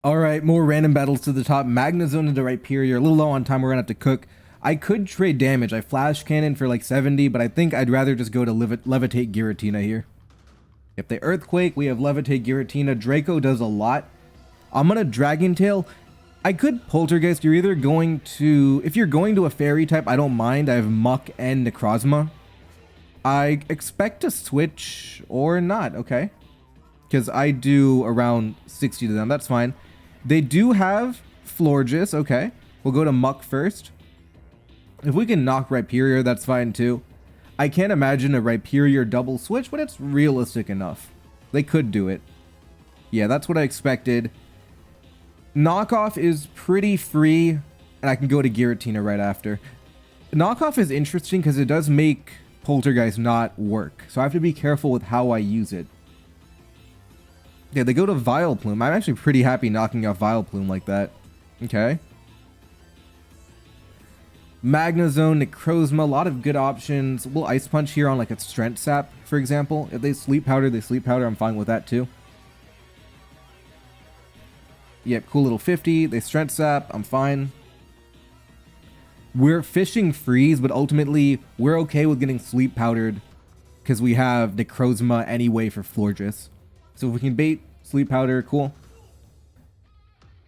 All right, more random battles to the top. Magnezone into Rhyperior. A little low on time. We're gonna have to cook. I could trade damage. I flash cannon for like 70, but I think I'd rather just go to levitate Giratina here. If they Earthquake, we have levitate Giratina. Draco does a lot. I'm gonna Dragon Tail. I could Poltergeist. You're either going to, if you're going to a fairy type, I don't mind. I have Muck and Necrozma. I expect to switch or not. Okay, because I do around 60 to them. That's fine. They do have Florges. Okay, we'll go to Muck first. If we can knock Rhyperior, that's fine too. I can't imagine a Rhyperior double switch, but it's realistic enough. They could do it. Yeah, that's what I expected. Knockoff is pretty free, and I can go to Giratina right after. Knockoff is interesting because it does make Poltergeist not work, so I have to be careful with how I use it. Yeah, they go to Vileplume. I'm actually pretty happy knocking off Vileplume like that. Okay. Magnezone, Necrozma, a lot of good options. We'll Ice Punch here on like a Strength Sap, for example. If they Sleep Powder, they Sleep Powder. I'm fine with that too. Yep, cool little 50. They Strength Sap. I'm fine. We're fishing Freeze, but ultimately we're okay with getting Sleep Powdered because we have Necrozma anyway for Florges. So if we can bait Sleep Powder, cool.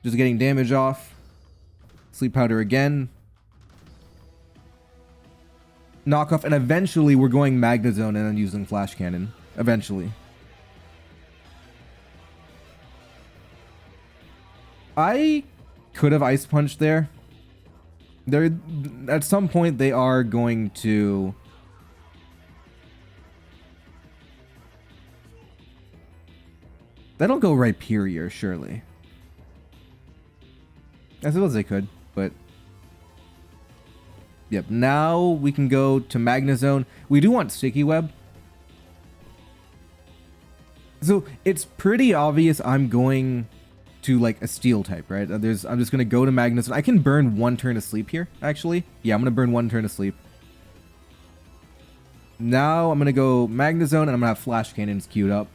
Just getting damage off. Sleep Powder again. Knockoff, and eventually we're going Magnezone and then using Flash Cannon. Eventually. I could have Ice Punched there. At some point they are going to... They don't go Rhyperior, surely. I suppose they could, but... Yep, now we can go to Magnezone. We do want Sticky Web. So it's pretty obvious I'm going to like a Steel type, right? I'm just going to go to Magnezone. I can burn one turn of sleep here, actually. Yeah, I'm going to burn one turn of sleep. Now I'm going to go Magnezone and I'm going to have Flash Cannons queued up.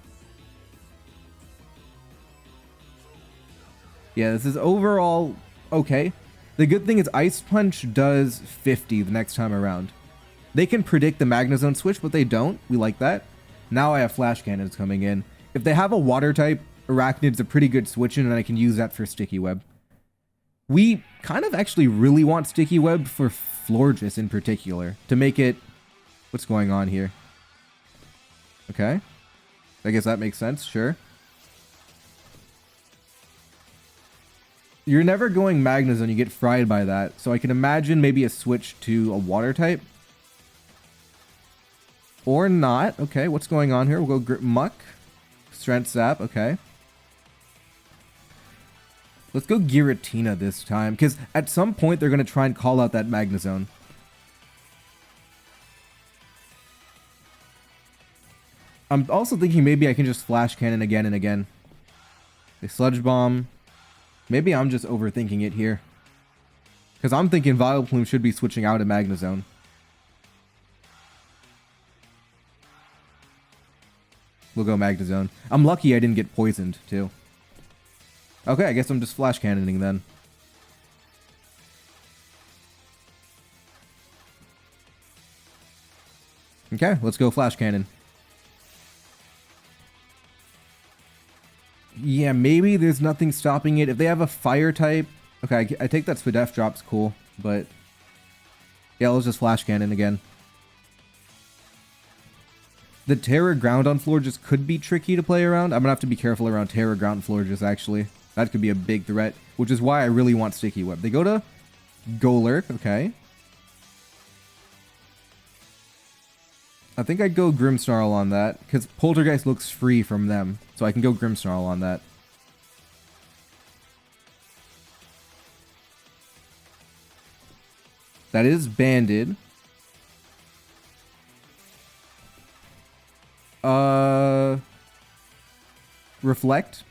Yeah, this is overall okay. The good thing is Ice Punch does 50 the next time around. They can predict the Magnezone switch, but they don't. We like that. Now I have Flash Cannons coming in. If they have a Water type, Arachnid's a pretty good switch in, and I can use that for Sticky Web. We kind of actually really want Sticky Web for Florges in particular, to make it... What's going on here? Okay. I guess that makes sense, sure. You're never going Magnezone, you get fried by that. So I can imagine maybe a switch to a Water type. Or not. Okay, what's going on here? We'll go Muck. Strength Sap, okay. Let's go Giratina this time, because at some point they're going to try and call out that Magnezone. I'm also thinking maybe I can just Flash Cannon again and again. They Sludge Bomb. Maybe I'm just overthinking it here. Because I'm thinking Vileplume should be switching out of Magnezone. We'll go Magnezone. I'm lucky I didn't get poisoned, too. Okay, I guess I'm just Flash Cannoning then. Okay, let's go Flash Cannon. Yeah, maybe there's nothing stopping it. If they have a Fire type... Okay, I take that Spadef drop's cool, but... Yeah, let's just Flash Cannon again. The Terra Ground on Florges could be tricky to play around. I'm gonna have to be careful around Terra Ground Florges, actually. That could be a big threat, which is why I really want Sticky Web. They go to Golurk, okay. I think I'd go Grimmsnarl on that, because Poltergeist looks free from them, so I can go Grimmsnarl on that. That is banded. Reflect.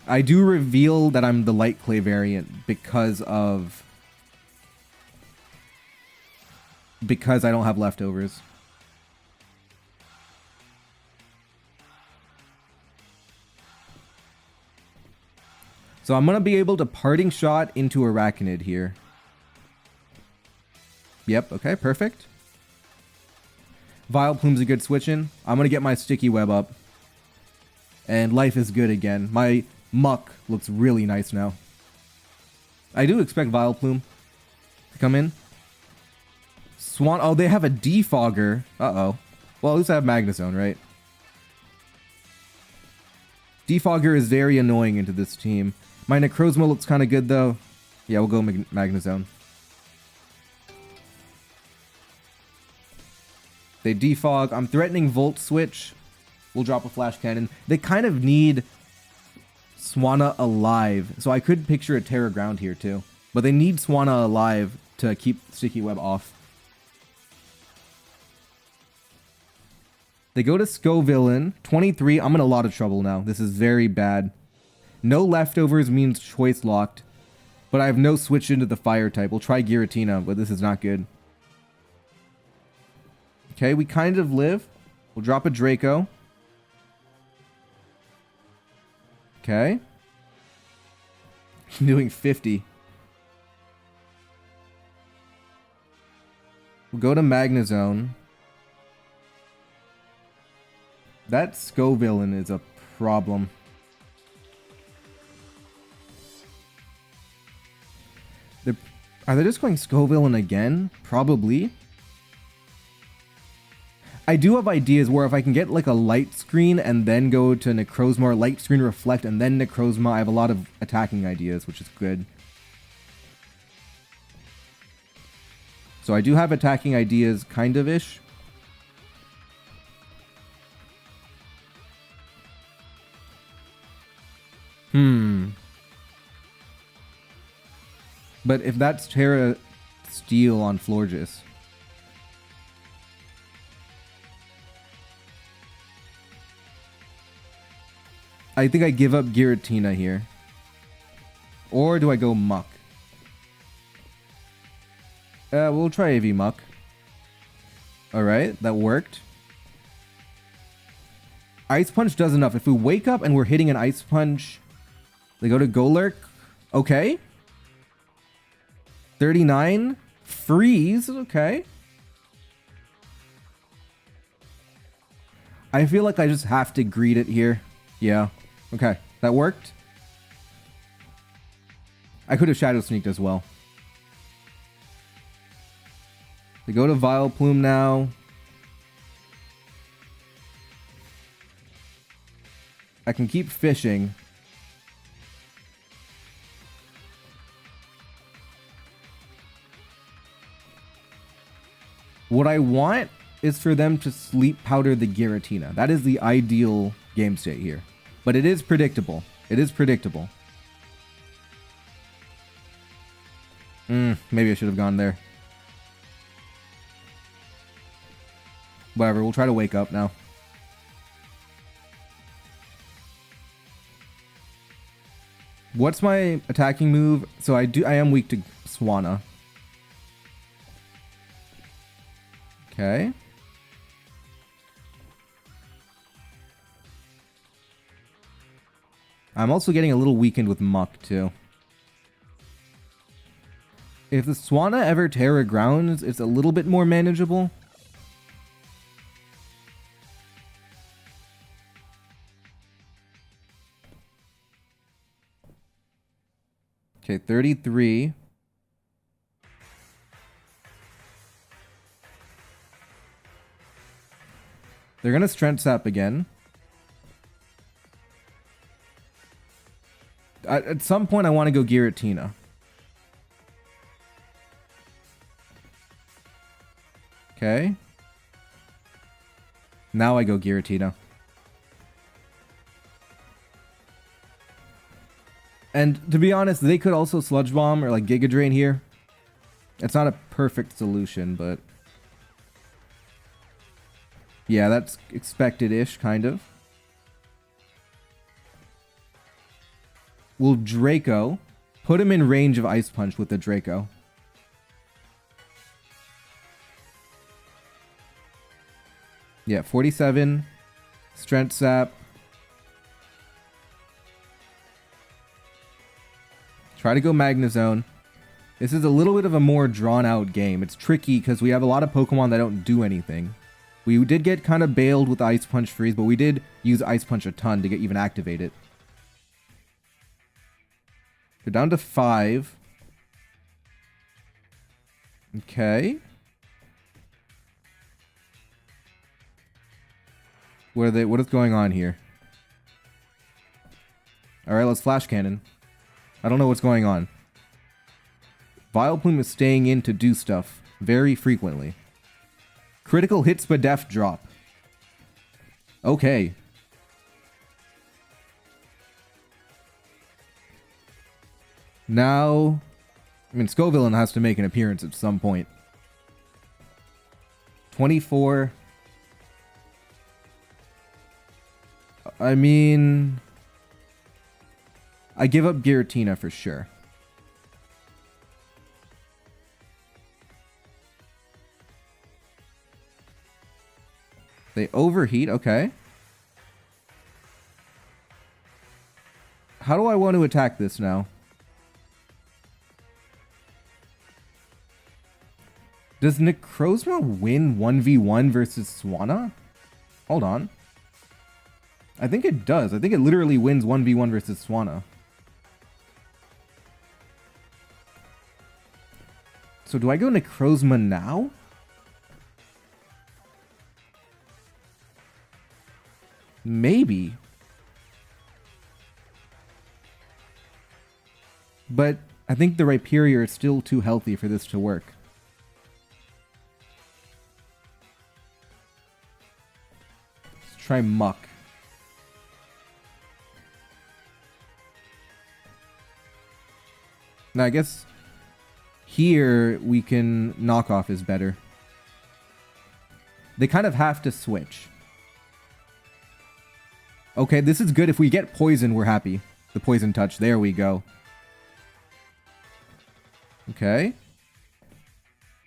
I do reveal that I'm the Light Clay variant because I don't have leftovers. So I'm going to be able to parting shot into Arachnid here. Yep, okay, perfect. Vileplume's a good switch in. I'm going to get my Sticky Web up. And life is good again. My Muck looks really nice now. I do expect Vileplume to come in. Swan. Oh, they have a Defogger. Uh-oh. Well, at least I have Magnezone, right? Defogger is very annoying into this team. My Necrozma looks kind of good, though. Yeah, we'll go Magnezone. They defog. I'm threatening Volt Switch. We'll drop a Flash Cannon. They kind of need Swanna alive. So I could picture a Terra Ground here, too. But they need Swanna alive to keep Sticky Web off. They go to Scovillain. 23. I'm in a lot of trouble now. This is very bad. No leftovers means choice locked. But I have no switch into the fire type. We'll try Giratina, but this is not good. Okay, we kind of live. We'll drop a Draco. Okay. Doing 50. We'll go to Magnezone. That Scovillain is a problem. Are they just going Scovillain again? Probably. I do have ideas where if I can get like a light screen and then go to Necrozma, or light screen reflect and then Necrozma, I have a lot of attacking ideas, which is good. So I do have attacking ideas, kind of-ish. But if that's Terra Steel on Florges. I think I give up Giratina here. Or do I go Muck? We'll try AV Muck. Alright, that worked. Ice Punch does enough. If we wake up and we're hitting an Ice Punch, they go to Golurk. Okay. 39. Freeze. Okay. I feel like I just have to greet it here. Yeah. Okay. That worked. I could have Shadow Sneaked as well. They go to Vileplume now. I can keep fishing. What I want is for them to sleep powder the Giratina. That is the ideal game state here. But it is predictable. It is predictable. Maybe I should have gone there. Whatever, we'll try to wake up now. What's my attacking move? So I am weak to Swanna. Okay. I'm also getting a little weakened with Muck too. If the Swanna ever Terra Grounds, it's a little bit more manageable. Okay, 33. They're going to Strength Sap again. At some point, I want to go Giratina. Okay. Now I go Giratina. And to be honest, they could also Sludge Bomb or like Giga Drain here. It's not a perfect solution, but... yeah, that's expected-ish, kind of. We'll Draco. Put him in range of Ice Punch with the Draco. Yeah, 47. Strength Sap. Try to go Magnezone. This is a little bit of a more drawn-out game. It's tricky because we have a lot of Pokemon that don't do anything. We did get kind of bailed with Ice Punch Freeze, but we did use Ice Punch a ton to even activate it. We're down to 5. Okay. What is going on here? Alright, let's Flash Cannon. I don't know what's going on. Vileplume is staying in to do stuff very frequently. Critical hits but def drop. Okay. Now, I mean, Scovillain has to make an appearance at some point. 24. I mean, I give up Giratina for sure. They overheat, okay. How do I want to attack this now? Does Necrozma win 1v1 versus Swanna? Hold on. I think it does. I think it literally wins 1v1 versus Swanna. So do I go Necrozma now? Maybe. But I think the Rhyperior is still too healthy for this to work. Let's try Muck. Now I guess here we can knock off is better. They kind of have to switch. Okay, this is good. If we get poison, we're happy. The poison touch. There we go. Okay.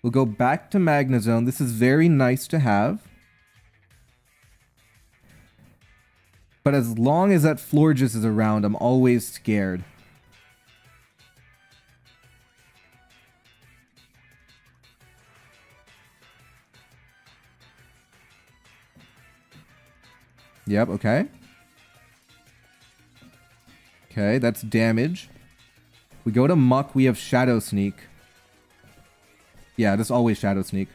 We'll go back to Magnezone. This is very nice to have. But as long as that Florges is around, I'm always scared. Yep, okay. Okay, that's damage. We go to Muck, we have Shadow Sneak. Yeah, this always Shadow Sneak.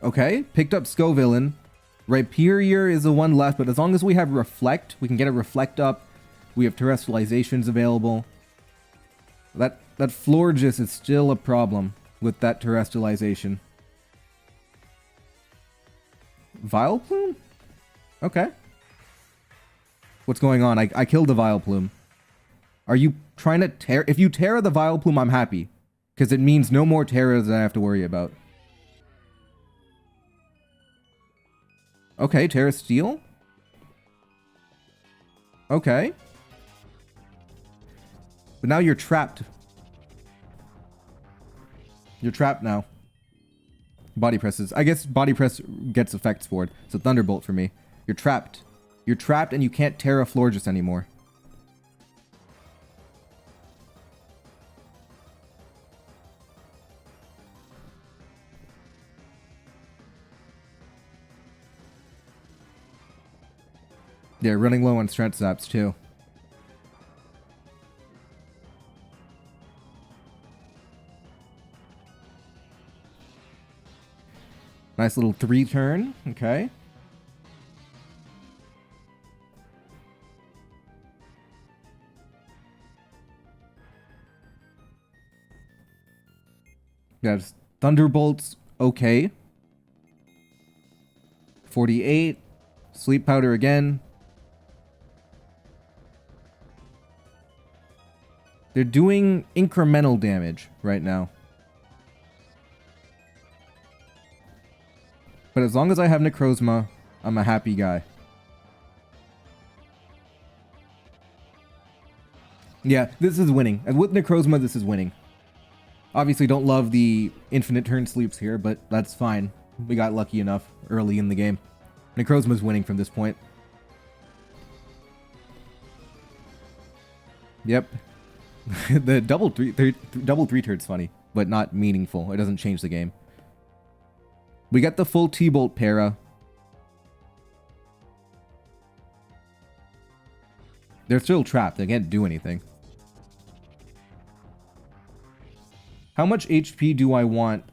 Okay, picked up Scovillain. Rhyperior is the one left, but as long as we have Reflect, we can get a Reflect up. We have Terrestrializations available. That Florges is still a problem with that Terrestrialization. Vileplume? Okay. What's going on? I killed the Vileplume. Are you trying to tear? If you Terra the Vileplume, I'm happy. Because it means no more Terras that I have to worry about. Okay, Terra Steel? Okay. But now you're trapped. You're trapped now. Body presses. I guess body press gets effects for it. So Thunderbolt for me. You're trapped. You're trapped and you can't Terra Florges anymore. Yeah, running low on strength zaps too. Nice little 3-turn. Okay. Yeah, just Thunderbolt's okay. 48. Sleep Powder again. They're doing incremental damage right now. But as long as I have Necrozma, I'm a happy guy. Yeah, this is winning. And with Necrozma, this is winning. Obviously don't love the infinite turn sleeps here, but that's fine. We got lucky enough early in the game. Necrozma's winning from this point. Yep. The double three turd's funny, but not meaningful. It doesn't change the game. We got the full T-Bolt para. They're still trapped. They can't do anything. How much HP do I want?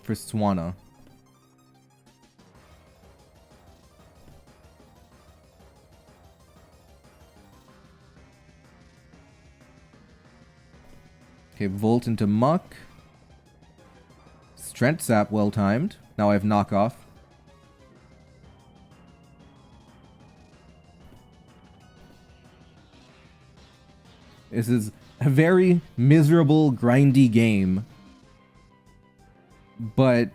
For Swanna. Okay, Volt into Muck. Strength Sap, well timed. Now I have Knockoff. This is a very miserable, grindy game. But,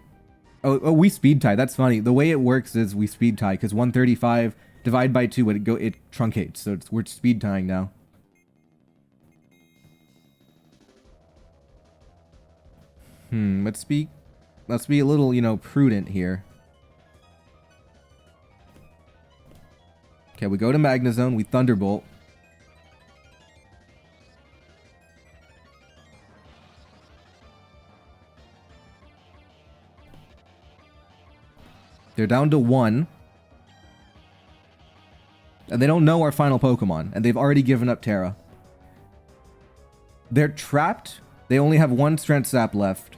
oh, we speed tie. That's funny. The way it works is we speed tie, because 135 divide by 2, it truncates. So we're speed tying now. Let's be a little, you know, prudent here. Okay, we go to Magnezone, we Thunderbolt. They're down to 1. And they don't know our final Pokemon, and they've already given up Terra. They're trapped. They only have 1 Strength Sap left.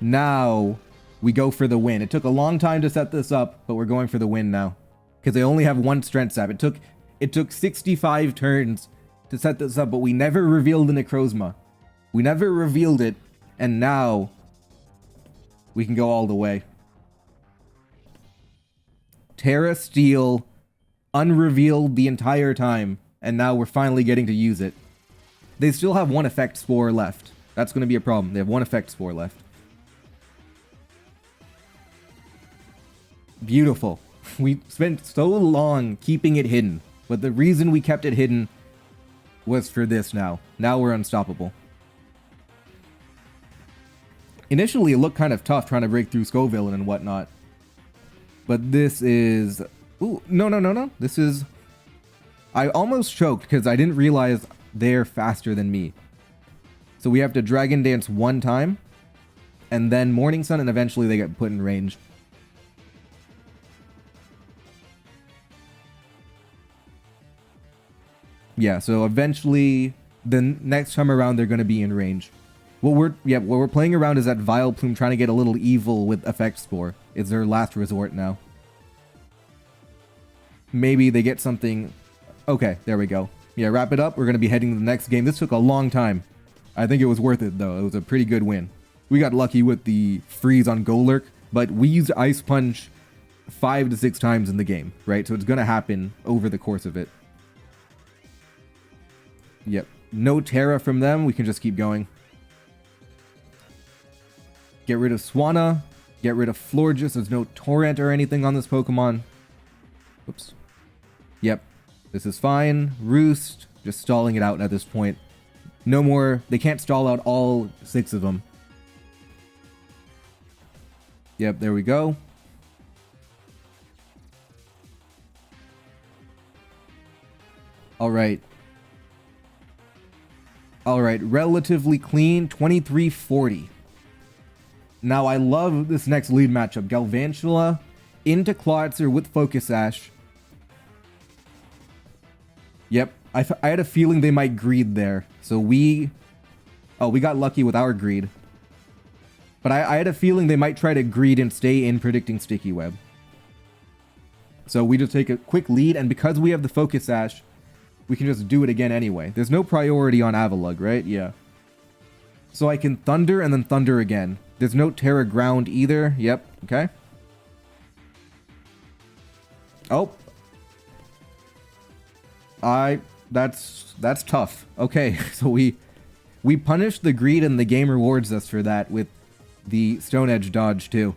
Now, we go for the win. It took a long time to set this up, but we're going for the win now. Because they only have 1 Strength Sap. It took 65 turns to set this up, but we never revealed the Necrozma. We never revealed it, and now we can go all the way. Terra Steel, unrevealed the entire time, and now we're finally getting to use it. They still have 1 Effect Spore left. That's going to be a problem. They have 1 Effect Spore left. Beautiful. We spent so long keeping it hidden, but the reason we kept it hidden was for this now. Now we're unstoppable. Initially, it looked kind of tough trying to break through Scoville and whatnot. But this is... Ooh, no. This is... I almost choked because I didn't realize they're faster than me. So we have to Dragon Dance 1 time, and then Morning Sun, and eventually they get put in range. Yeah, so eventually, the next time around, they're going to be in range. What we're playing around is that Vileplume trying to get a little evil with Effect Spore. It's their last resort now. Maybe they get something... Okay, there we go. Yeah, wrap it up. We're going to be heading to the next game. This took a long time. I think it was worth it, though. It was a pretty good win. We got lucky with the freeze on Golurk, but we used Ice Punch 5 to 6 times in the game, right? So it's going to happen over the course of it. Yep. No Terra from them. We can just keep going. Get rid of Swanna. Get rid of Florges. There's no Torrent or anything on this Pokemon. Oops. Yep. This is fine. Roost. Just stalling it out at this point. No more. They can't stall out all 6 of them. Yep, there we go. Alright. Alright, relatively clean. 23-40. Now, I love this next lead matchup. Galvantula into Clawitzer with Focus Sash. Yep, I had a feeling they might greed there. So we got lucky with our greed. But I had a feeling they might try to greed and stay in predicting Sticky Web. So we just take a quick lead, and because we have the Focus Sash, we can just do it again anyway. There's no priority on Avalugg, right? Yeah. So I can Thunder and then Thunder again. There's no Terra Ground either. Yep, okay. Oh. That's tough. Okay, so we punish the greed and the game rewards us for that with the Stone Edge dodge too.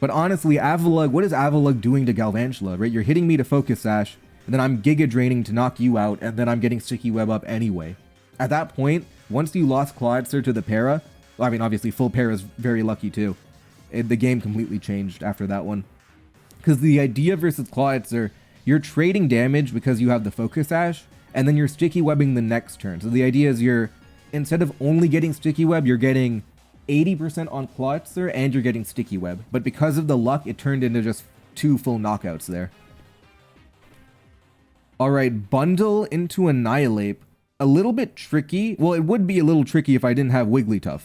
But honestly, Avalugg, what is Avalugg doing to Galvantula, right? You're hitting me to Focus Sash, and then I'm Giga Draining to knock you out, and then I'm getting Sticky Web up anyway. At that point, once you lost Clawitzer to the para, well, I mean, obviously full para is very lucky too. The game completely changed after that one. Because the idea versus Clawitz are you're trading damage because you have the Focus Ash, and then you're sticky webbing the next turn. So the idea is you're, instead of only getting sticky web, you're getting 80% on Clawitzer and you're getting sticky web. But because of the luck, it turned into just 2 full knockouts there. Alright, bundle into Annihilate. A little bit tricky. Well, it would be a little tricky if I didn't have Wigglytuff.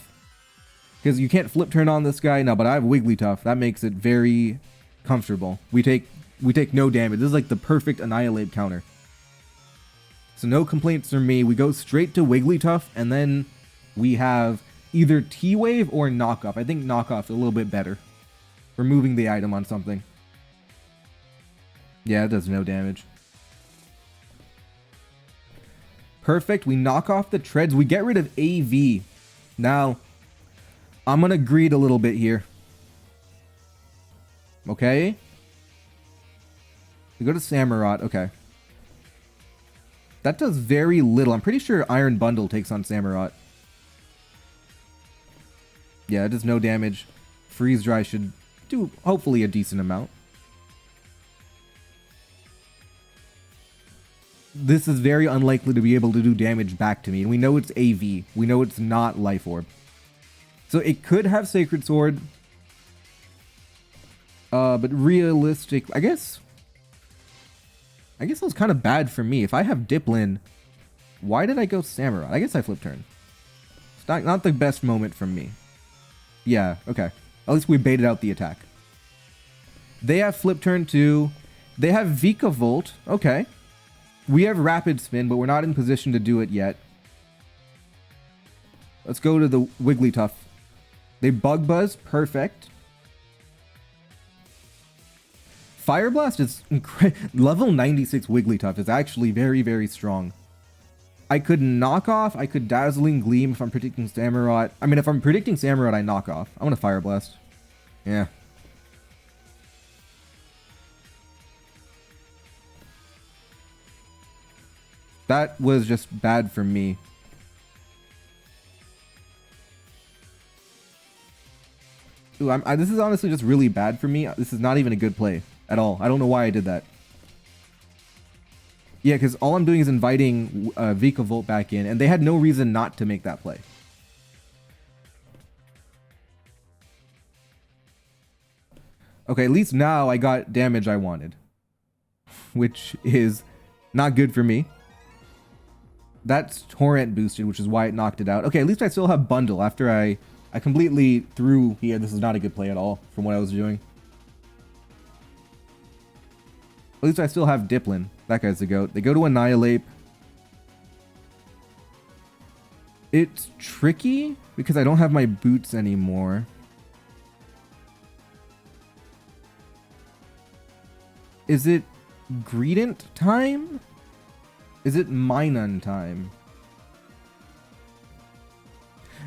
Because you can't flip turn on this guy. No, but I have Wigglytuff. That makes it very comfortable. We take no damage. This is like the perfect Annihilate counter. So no complaints from me. We go straight to Wigglytuff, and then we have either T-Wave or Knockoff. I think Knockoff's a little bit better. Removing the item on something. Yeah, it does no damage. Perfect. We knock off the treads. We get rid of AV. Now, I'm going to greed a little bit here. Okay. We go to Samurott. Okay. That does very little. I'm pretty sure Iron Bundle takes on Samurott. Yeah, it does no damage. Freeze Dry should do hopefully a decent amount. This is very unlikely to be able to do damage back to me. And we know it's AV. We know it's not Life Orb. So it could have Sacred Sword. But realistic, I guess that was kind of bad for me. If I have Diplin, why did I go Samurott? I guess I flip turn. It's not the best moment from me. Yeah, okay. At least we baited out the attack. They have flip turn too. They have Vikavolt. Okay. We have Rapid Spin, but we're not in position to do it yet. Let's go to the Wigglytuff. They Bug Buzz. Perfect. Fire Blast is level 96 Wigglytuff is actually very, very strong. I could knock off. I could Dazzling Gleam if I'm predicting Samurott. I mean, if I'm predicting Samurott, I knock off. I'm gonna Fire Blast. Yeah. That was just bad for me. Ooh, this is honestly just really bad for me. This is not even a good play at all. I don't know why I did that. Yeah, because all I'm doing is inviting Vikavolt back in, and they had no reason not to make that play. Okay, at least now I got damage I wanted. Which is not good for me. That's Torrent boosted, which is why it knocked it out. Okay, at least I still have Bundle after I completely threw here. This is not a good play at all from what I was doing. At least I still have Diplin. That guy's the goat. They go to Annihilate. It's tricky because I don't have my boots anymore. Is it Greedent time? Is it Minun time?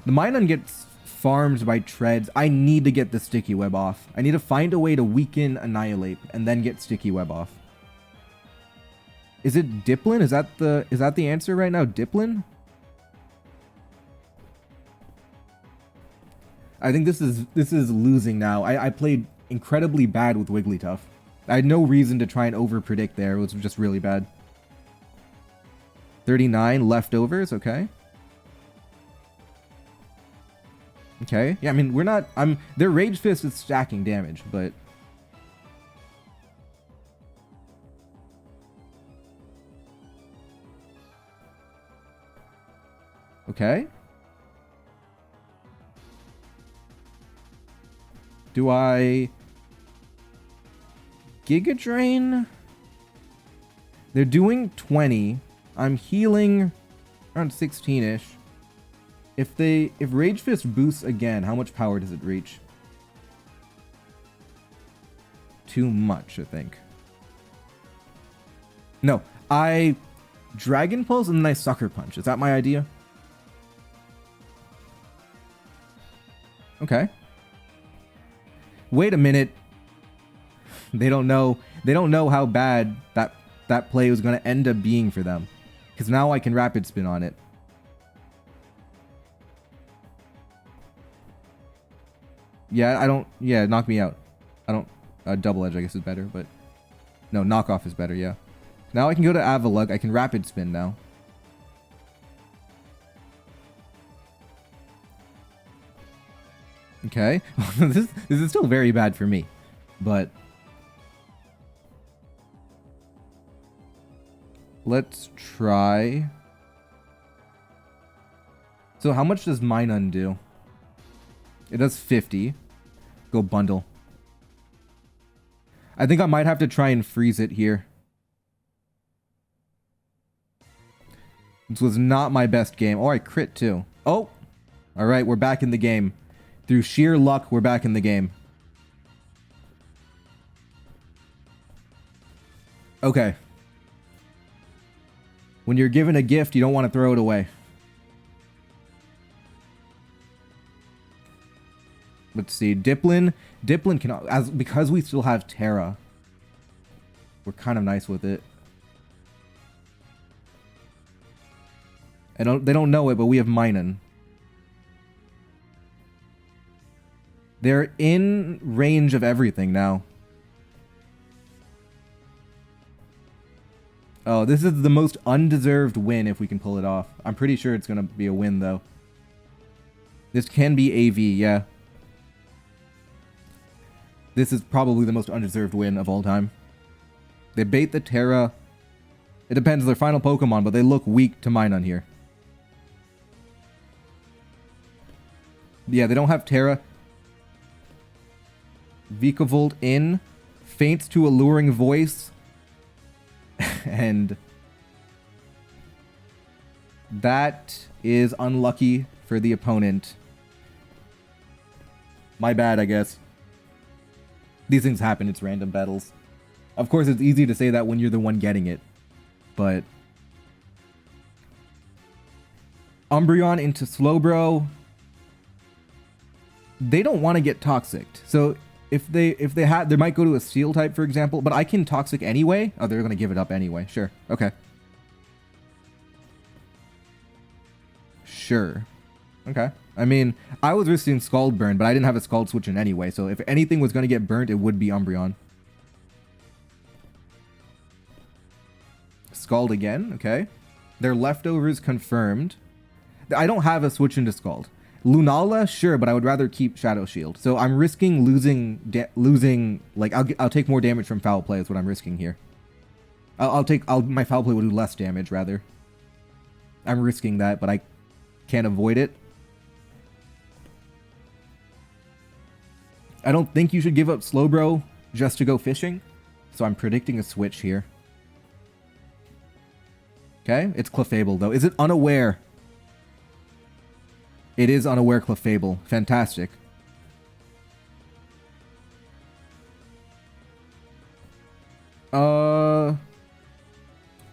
The Minun gets farmed by treads. I need to get the Sticky Web off. I need to find a way to weaken Annihilate and then get Sticky Web off. Is it Diplin? Is that the answer right now? Diplin? I think this is losing now. I played incredibly bad with Wigglytuff. I had no reason to try and over-predict there. It was just really bad. 39 leftovers, okay. Okay, yeah, I mean, we're not, their Rage Fist is stacking damage, but... Okay. Do I... Giga Drain? They're doing 20. I'm healing around 16-ish. If Rage Fist boosts again, how much power does it reach? Too much, I think. No, I Dragon Pulse and then I Sucker Punch. Is that my idea? Okay. Wait a minute. They don't know how bad that play was going to end up being for them. Because now I can Rapid Spin on it. Yeah, I don't... Yeah, knock me out. I don't... double edge, I guess, is better, but... No, knockoff is better, yeah. Now I can go to Avalug. I can rapid spin now. Okay. this is still very bad for me. But... let's try... So how much does mine undo? It does 50. Go bundle. I think I might have to try and freeze it here. This was not my best game. Oh, I crit too. Oh! Alright, we're back in the game. Through sheer luck, we're back in the game. Okay. When you're given a gift, you don't want to throw it away. Let's see. Diplin can... because we still have Terra, we're kind of nice with it. They don't know it, but we have Minun. They're in range of everything now. Oh, this is the most undeserved win if we can pull it off. I'm pretty sure it's going to be a win, though. This can be AV, yeah. This is probably the most undeserved win of all time. They bait the Terra. It depends on their final Pokemon, but they look weak to Minun here. Yeah, they don't have Terra. Vikavolt in. Faints to Alluring Voice. And that is unlucky for the opponent. My bad, I guess. These things happen, it's random battles. Of course, it's easy to say that when you're the one getting it. But... Umbreon into Slowbro. They don't want to get Toxic. So if they had, they might go to a Steel type, for example. But I can Toxic anyway. Oh, they're going to give it up anyway. Sure. Okay. Sure. Okay. I mean, I was risking Scald Burn, but I didn't have a Scald Switch in anyway. So if anything was going to get burnt, it would be Umbreon. Scald again. Okay. Their leftovers confirmed. I don't have a switch into Scald. Lunala, sure, but I would rather keep Shadow Shield. So I'm risking losing. Like I'll take more damage from Foul Play. Is what I'm risking here. My Foul Play will do less damage rather. I'm risking that, but I can't avoid it. I don't think you should give up Slowbro just to go fishing. So I'm predicting a switch here. Okay, it's Clefable though. Is it Unaware? It is Unaware Clefable. Fantastic.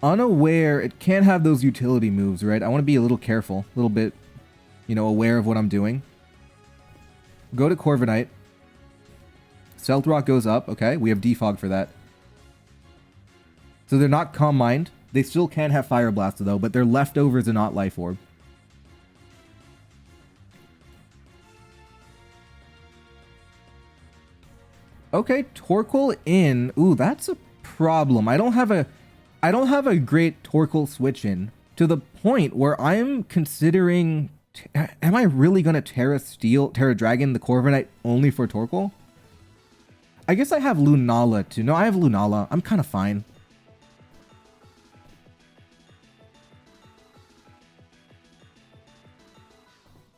Unaware, it can't have those utility moves, right? I want to be a little careful. A little bit, aware of what I'm doing. Go to Corviknight. Stealth Rock goes up. Okay, we have Defog for that. So they're not Calm Mind. They still can have Fire Blast, though, but their leftovers are not Life Orb. Okay, Torkoal in. Ooh, that's a problem. I don't have a great Torkoal switch in to the point where I'm considering. Am I really gonna Terra Dragon the Corviknight only for Torkoal? I guess I have Lunala too. No, I have Lunala. I'm kind of fine.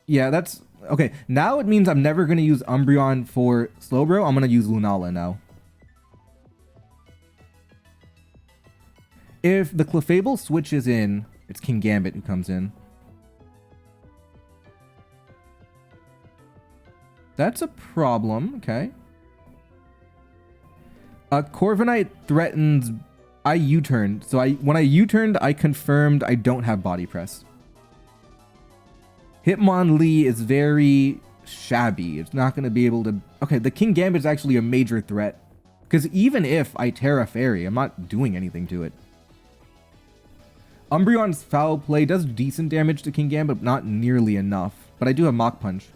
Yeah, that's... Okay, now it means I'm never going to use Umbreon for Slowbro. I'm going to use Lunala now. If the Clefable switches in, it's King Gambit who comes in. That's a problem, okay. Corviknight threatens... I U-turned. So when I U-turned, I confirmed I don't have Body Press. Hitmonlee is very shabby. It's not going to be able to... Okay, the King Gambit is actually a major threat. Because even if I Terra Fairy, I'm not doing anything to it. Umbreon's Foul Play does decent damage to King Gambit, but not nearly enough. But I do have Mach Punch.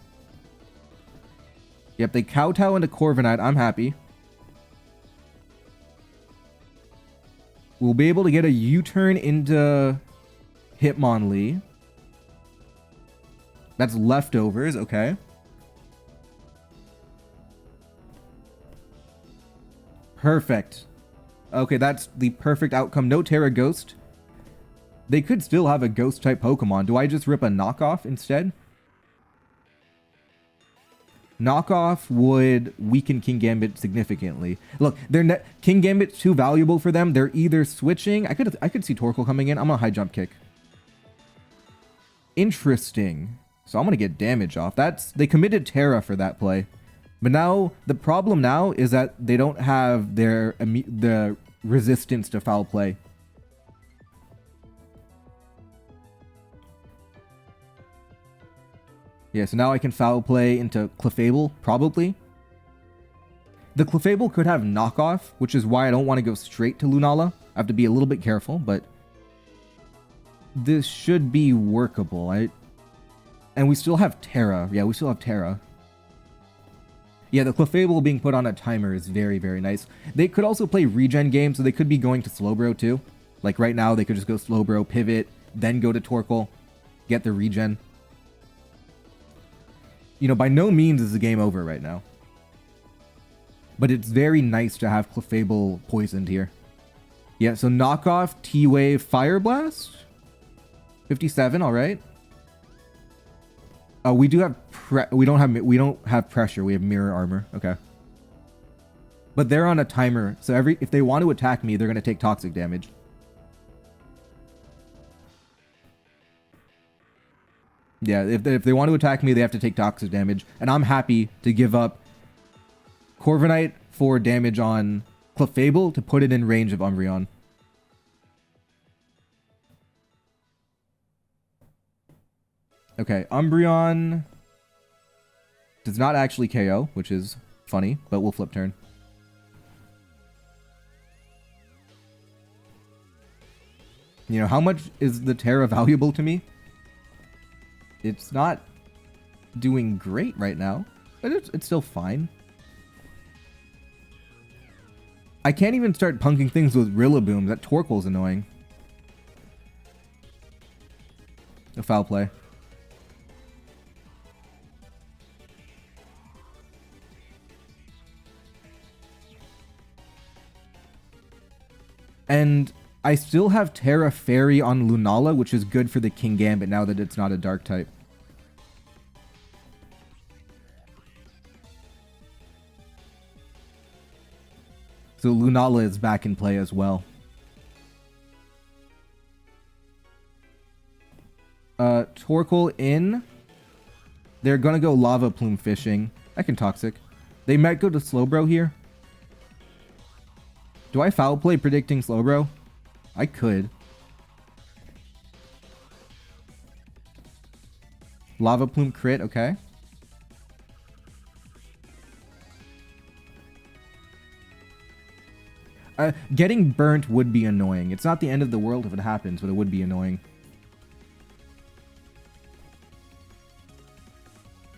Yep, they kowtow into Corviknight. I'm happy. We'll be able to get a U-turn into Hitmonlee. That's leftovers, okay. Perfect. Okay, that's the perfect outcome. No Terra Ghost. They could still have a Ghost-type Pokemon. Do I just rip a knockoff instead? Knockoff would weaken King Gambit significantly. Look, King Gambit's too valuable for them. They're either switching. I could see Torkoal coming in. I'm gonna high jump kick. Interesting. So I'm gonna get damage off. They committed Terra for that play. But now the problem now is that they don't have the resistance to foul play. Yeah, so now I can foul play into Clefable, probably. The Clefable could have knockoff, which is why I don't want to go straight to Lunala. I have to be a little bit careful, but this should be workable. And we still have Terra. Yeah, we still have Terra. Yeah, the Clefable being put on a timer is very, very nice. They could also play regen game, so they could be going to Slowbro too. Like right now, they could just go Slowbro, pivot, then go to Torkoal, get the regen. You know, by no means is the game over right now. But it's very nice to have Clefable poisoned here. Yeah, so knockoff, T-Wave, Fire Blast. 57, alright. We do have we don't have pressure, we have mirror armor. Okay. But they're on a timer, so if they want to attack me, they're gonna take toxic damage. Yeah, if they want to attack me, they have to take toxic damage. And I'm happy to give up Corviknight for damage on Clefable to put it in range of Umbreon. Okay, Umbreon does not actually KO, which is funny, but we'll flip turn. You know, how much is the Terra valuable to me? It's not doing great right now, but it's still fine. I can't even start punking things with Rillaboom. That Torkoal's annoying. A foul play. And I still have Terra Fairy on Lunala, which is good for the King Gambit now that it's not a dark type. So Lunala is back in play as well. Torkoal in. They're gonna go Lava Plume fishing. I can Toxic. They might go to Slowbro here. Do I foul play predicting Slowbro? I could. Lava Plume crit, okay. Getting burnt would be annoying. It's not the end of the world if it happens, but it would be annoying.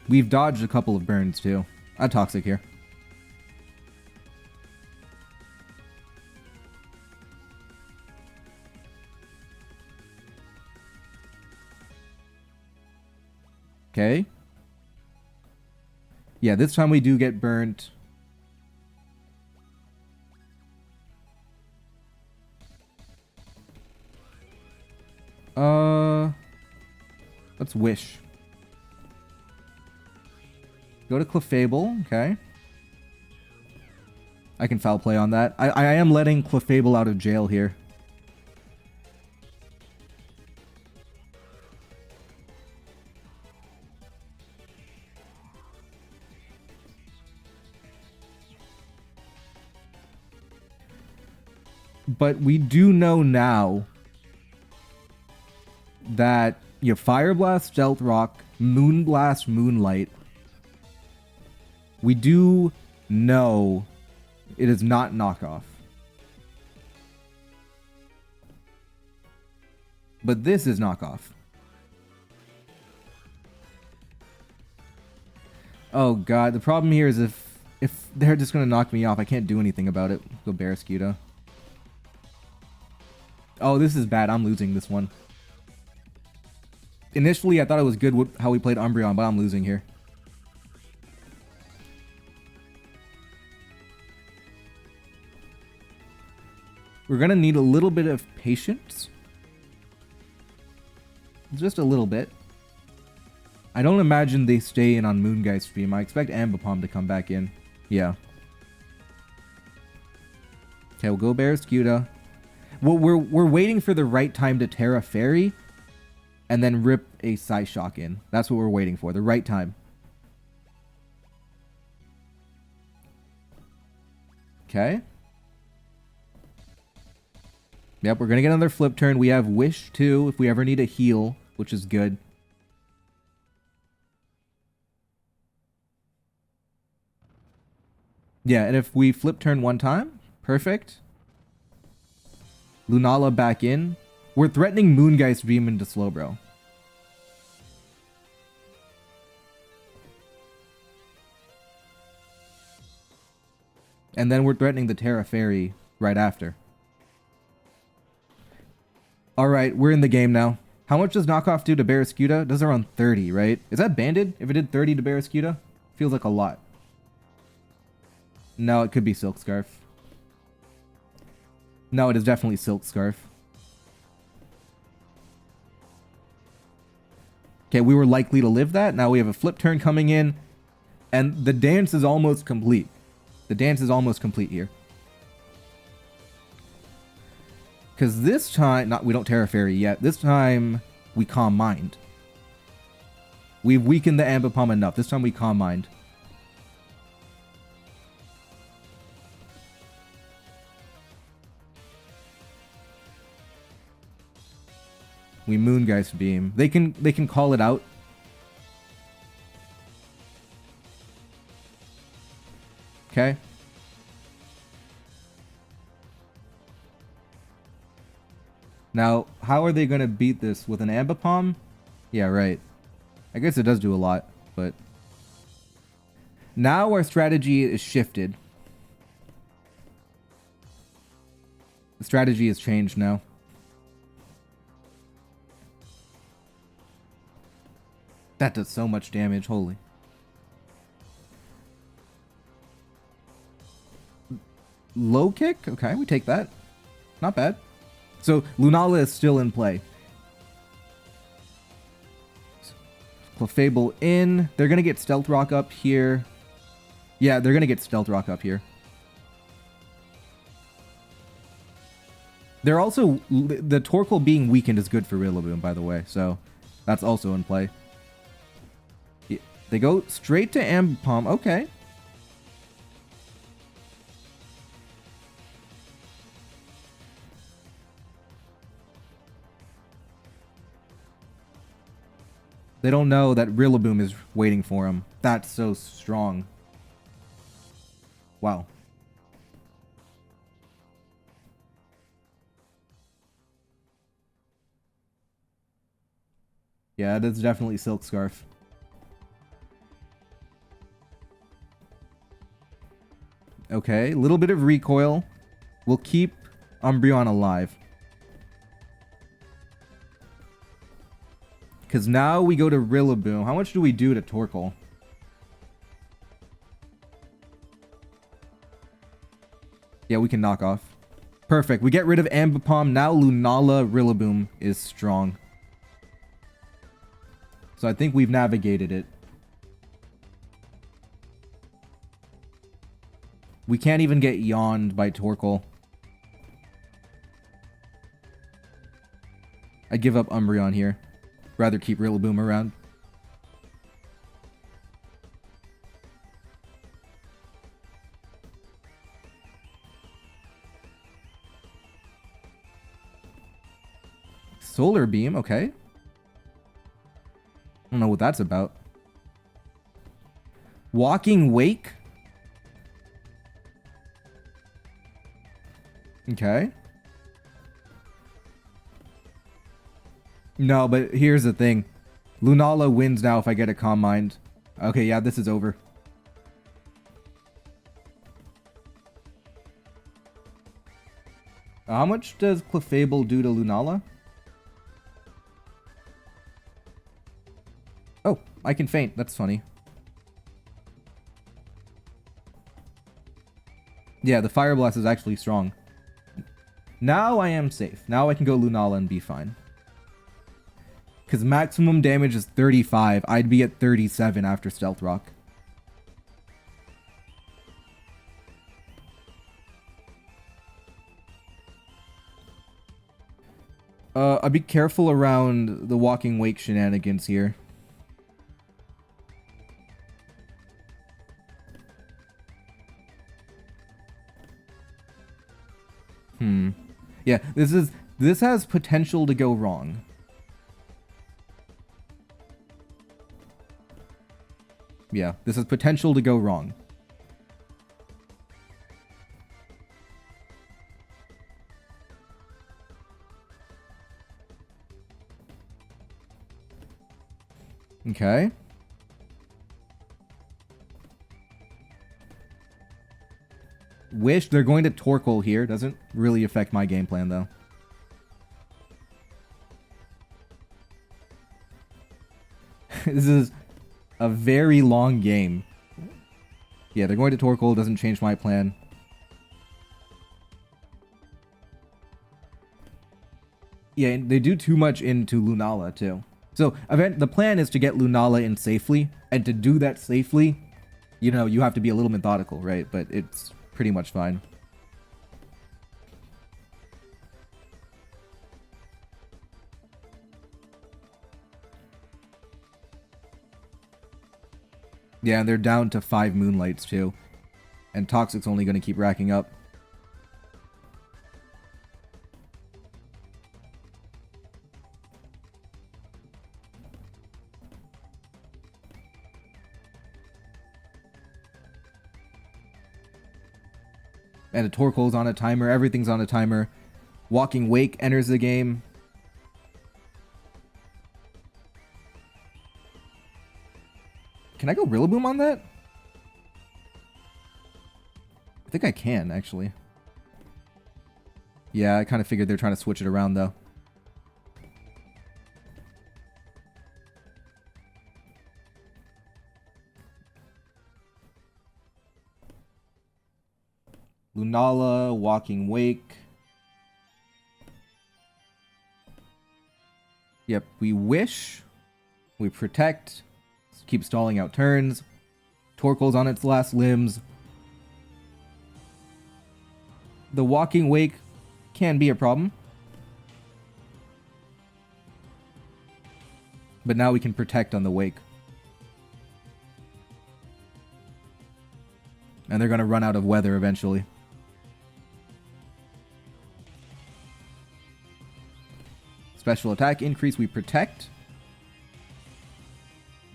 We've dodged a couple of burns too. I'm Toxic here. Okay. Yeah, this time we do get burnt. Let's wish. Go to Clefable, okay. I can foul play on that. I am letting Clefable out of jail here. But we do know now that your Fire Blast, Stealth Rock, Moonblast, Moonlight, we do know it is not knockoff. But this is knockoff. Oh god, the problem here is if they're just gonna knock me off, I can't do anything about it. Go Barraskewda. Oh, this is bad. I'm losing this one. Initially, I thought it was good how we played Umbreon, but I'm losing here. We're gonna need a little bit of patience. Just a little bit. I don't imagine they stay in on Moongeist stream. I expect Ambipom to come back in. Yeah. Okay, we'll go Barraskewda. Well, we're waiting for the right time to Terra Fairy and then rip a Psyshock in. That's what we're waiting for. The right time. Okay. Yep, we're going to get another flip turn. We have Wish, too, if we ever need a heal, which is good. Yeah, and if we flip turn one time, perfect. Lunala back in. We're threatening Moongeist Beam into Slowbro. And then we're threatening the Terra Fairy right after. Alright, we're in the game now. How much does knockoff do to Barraskewda? It does around 30, right? Is that banded? If it did 30 to Barraskewda? Feels like a lot. No, it could be Silk Scarf. No, it is definitely Silk Scarf. Okay, we were likely to live that. Now we have a flip turn coming in. And the dance is almost complete. The dance is almost complete here. Because this time... we don't Terra Fairy yet. This time, we Calm Mind. We've weakened the Ambipom enough. This time we Calm Mind. We Moongeist Beam. They can call it out. Okay. Now, how are they going to beat this? With an Ambipom? Yeah, right. I guess it does do a lot, but... Now our strategy is shifted. The strategy has changed now. That does so much damage, holy. Low kick? Okay, we take that. Not bad. So, Lunala is still in play. Clefable in. They're going to get Stealth Rock up here. Yeah, they're going to get Stealth Rock up here. They're also... The Torkoal being weakened is good for Rillaboom, by the way. So, that's also in play. They go straight to Ambipom. Okay. They don't know that Rillaboom is waiting for him. That's so strong. Wow. Yeah, that's definitely Silk Scarf. Okay, a little bit of recoil. We'll keep Umbreon alive. Because now we go to Rillaboom. How much do we do to Torkoal? Yeah, we can knock off. Perfect. We get rid of Ambipom. Now Lunala Rillaboom is strong. So I think we've navigated it. We can't even get yawned by Torkoal. I give up Umbreon here. Rather keep Rillaboom around. Solar Beam, okay. I don't know what that's about. Walking Wake? Okay. No, but here's the thing. Lunala wins now if I get a Calm Mind. Okay, yeah, this is over. How much does Clefable do to Lunala? Oh, I can faint. That's funny. Yeah, the Fire Blast is actually strong. Now I am safe. Now I can go Lunala and be fine. Because maximum damage is 35. I'd be at 37 after Stealth Rock. I'd be careful around the Walking Wake shenanigans here. Yeah, this has potential to go wrong. Yeah, this has potential to go wrong. Okay. Wish they're going to Torkoal here. Doesn't really affect my game plan, though. This is a very long game. Yeah, they're going to Torkoal. Doesn't change my plan. Yeah, they do too much into Lunala, too. So, the plan is to get Lunala in safely. And to do that safely, you know, you have to be a little methodical, right? But it's pretty much fine. Yeah, and they're down to 5 Moonlights, too. And Toxic's only going to keep racking up. And the Torkoal's on a timer. Everything's on a timer. Walking Wake enters the game. Can I go Rillaboom on that? I think I can, actually. Yeah, I kind of figured they're trying to switch it around, though. Lunala, Walking Wake. Yep, we Wish. We Protect. Keep stalling out turns. Torkoal's on its last limbs. The Walking Wake can be a problem. But now we can Protect on the Wake. And they're going to run out of weather eventually. Special attack increase, we Protect.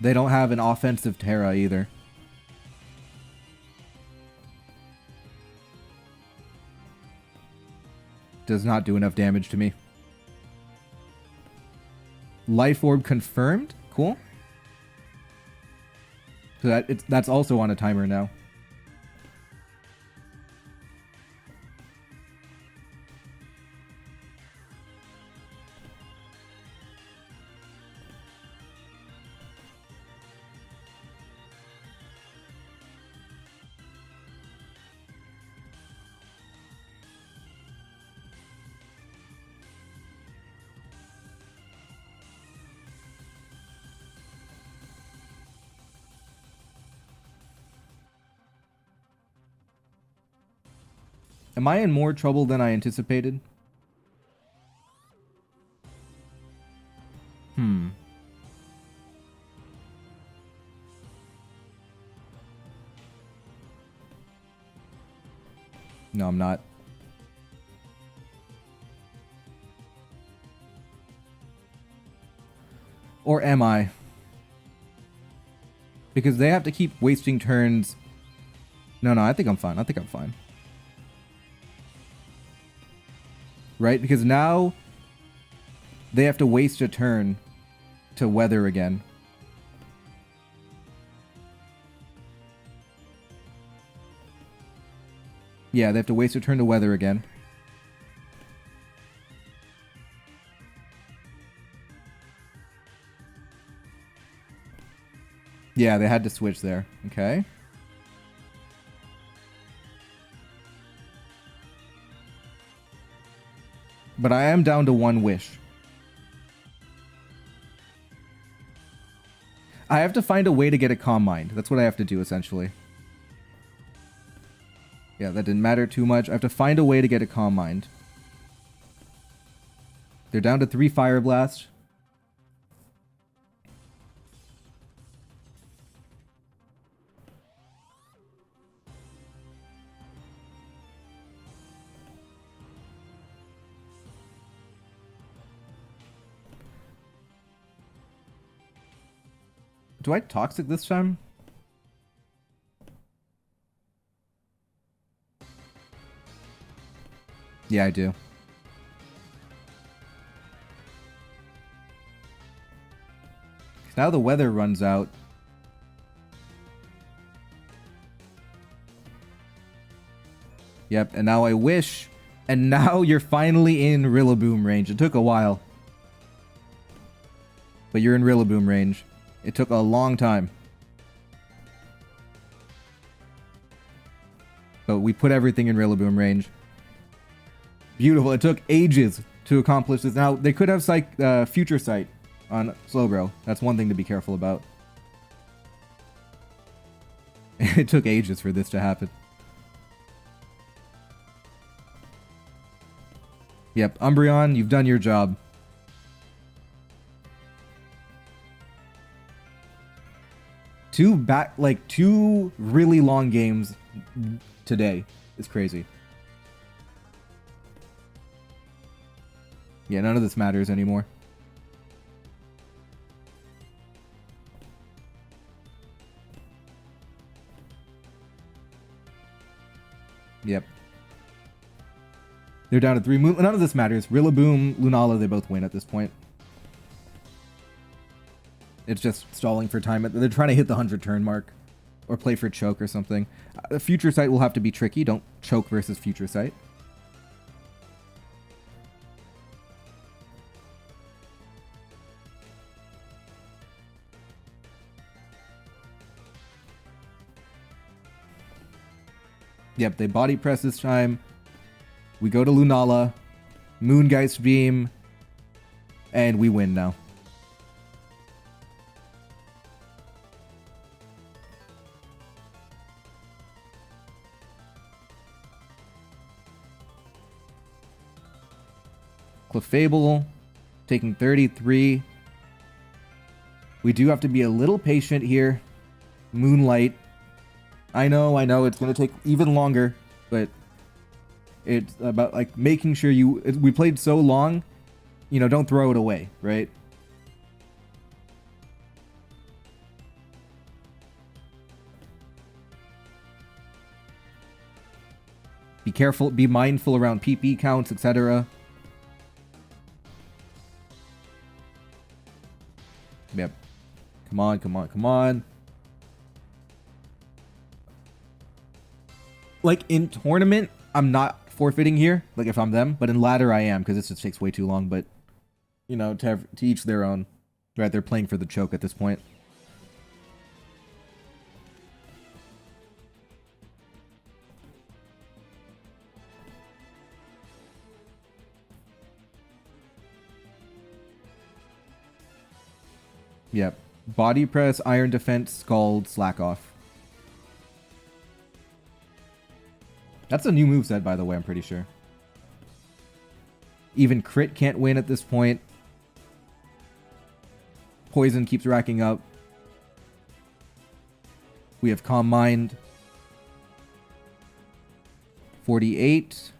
They don't have an offensive Terra either. Does not do enough damage to me. Life Orb confirmed. Cool. So that's also on a timer now. Am I in more trouble than I anticipated? No, I'm not. Or am I? Because they have to keep wasting turns. No, I think I'm fine. I think I'm fine. Right? Because now they have to waste a turn to weather again. Yeah, they have to waste a turn to weather again. Yeah, they had to switch there. Okay. But I am down to one wish. I have to find a way to get a calm mind. That's what I have to do, essentially. Yeah, that didn't matter too much. I have to find a way to get a calm mind. They're down to 3 Fire Blast. Do I Toxic this time? Yeah, I do. Now the weather runs out. Yep, and now I wish. And now you're finally in Rillaboom range. It took a while. But you're in Rillaboom range. It took a long time. But we put everything in Rillaboom range. Beautiful. It took ages to accomplish this. Now, they could have Future Sight on Slowbro. That's one thing to be careful about. It took ages for this to happen. Yep, Umbreon, you've done your job. Two really long games today is crazy. Yeah, none of this matters anymore. Yep. They're down to 3. None of this matters. Rillaboom, Lunala, they both win at this point. It's just stalling for time. They're trying to hit the 100 turn mark. Or play for choke or something. Future Sight will have to be tricky. Don't choke versus Future Sight. Yep, they body press this time. We go to Lunala. Moongeist Beam. And we win now. Clefable taking 33. We do have to be a little patient here. Moonlight. I know, it's going to take even longer, but it's about like making sure we played so long, don't throw it away, right? Be careful, be mindful around PP counts, etc. Yep. Come on, come on, come on. Like, in tournament, I'm not forfeiting here, like, if I'm them. But in ladder, I am, because this just takes way too long. But, to each their own. Right, they're playing for the choke at this point. Yep. Body press, iron defense, scald, slack off. That's a new moveset, by the way, I'm pretty sure. Even crit can't win at this point. Poison keeps racking up. We have Calm Mind. 48.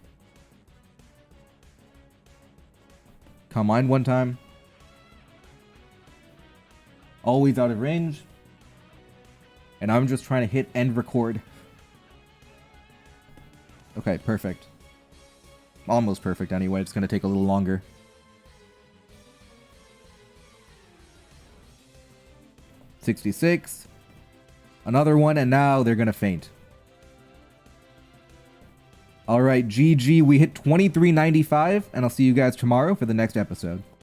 Calm Mind one time. Always out of range. And I'm just trying to hit end record. Okay, perfect. Almost perfect anyway. It's going to take a little longer. $66. Another one, and now they're going to faint. Alright, GG. We hit 2395, and I'll see you guys tomorrow for the next episode.